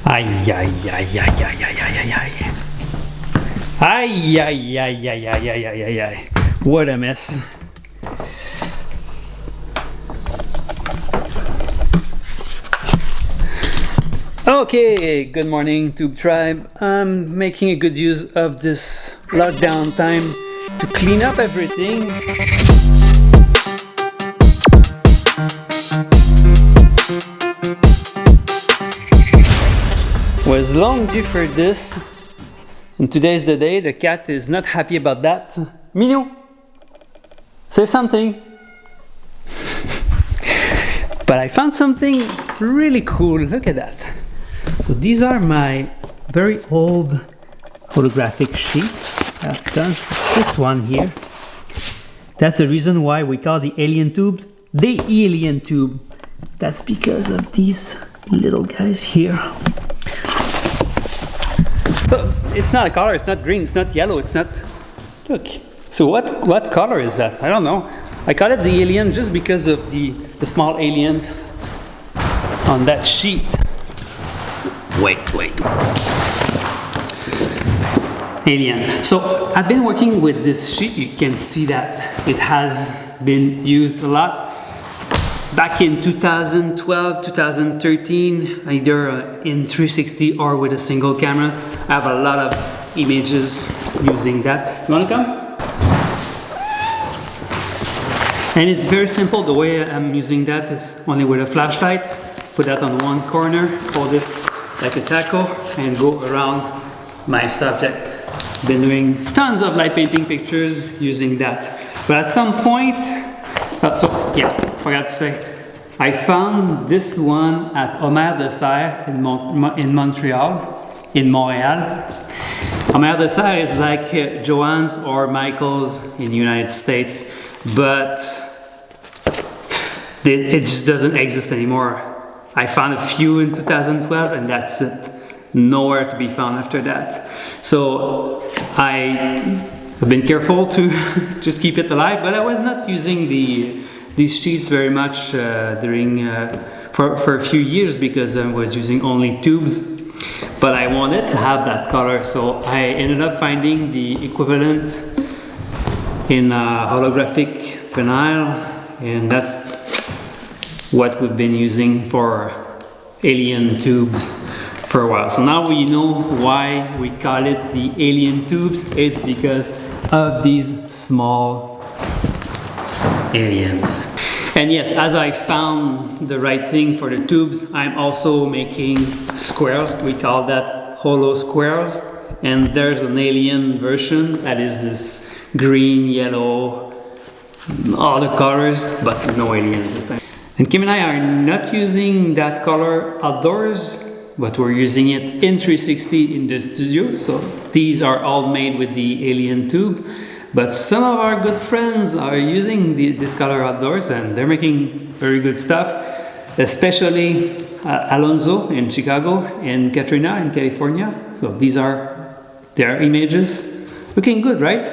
Ay, ay, ay, ay, ay, ay, ay, ay, ay. Ay, ay, ay, ay, ay, ay, ay, ay, ay. What a mess. Okay, good morning, Tube Tribe. I'm making a good use of this lockdown time to clean up everything. Was long due for this, and today's the day. The cat is not happy about that. Minou, say something. But I found something really cool. Look at that. So these are my very old photographic sheets. I've done this one here. That's the reason why we call the alien tube the alien tube. That's because of these little guys here. So it's not a color, it's not green, it's not yellow, it's not... Look, so what color is that? I don't know. I call it the alien just because of the small aliens on that sheet. Wait. Alien. So I've been working with this sheet. You can see that it has been used a lot. Back in 2012, 2013, either in 360 or with a single camera. I have a lot of images using that. You wanna come? And it's very simple. The way I'm using that is only with a flashlight. Put that on one corner, hold it like a taco, and go around my subject. Been doing tons of light painting pictures using that. But at some point, forgot to say, I found this one at Omer de Serre in Montreal. In Montreal. Omer de Serre is like Joann's or Michael's in the United States, but it just doesn't exist anymore. I found a few in 2012 and that's it. Nowhere to be found after that. So I've been careful to just keep it alive, but I was not using these sheets very much for a few years because I was using only tubes. But I wanted to have that color, so I ended up finding the equivalent in holographic vinyl, and that's what we've been using for alien tubes for a while. So now we know why we call it the alien tubes. It's because of these small aliens. And yes, as I found the right thing for the tubes, I'm also making squares. We call that holo squares. And there's an alien version that is this green, yellow, all the colors, but no aliens this time. And Kim and I are not using that color outdoors, but we're using it in 360 in the studio. So these are all made with the alien tube. But some of our good friends are using this color outdoors and they're making very good stuff, especially Alonzo in Chicago and Katrina in California. So these are their images. Looking good, right?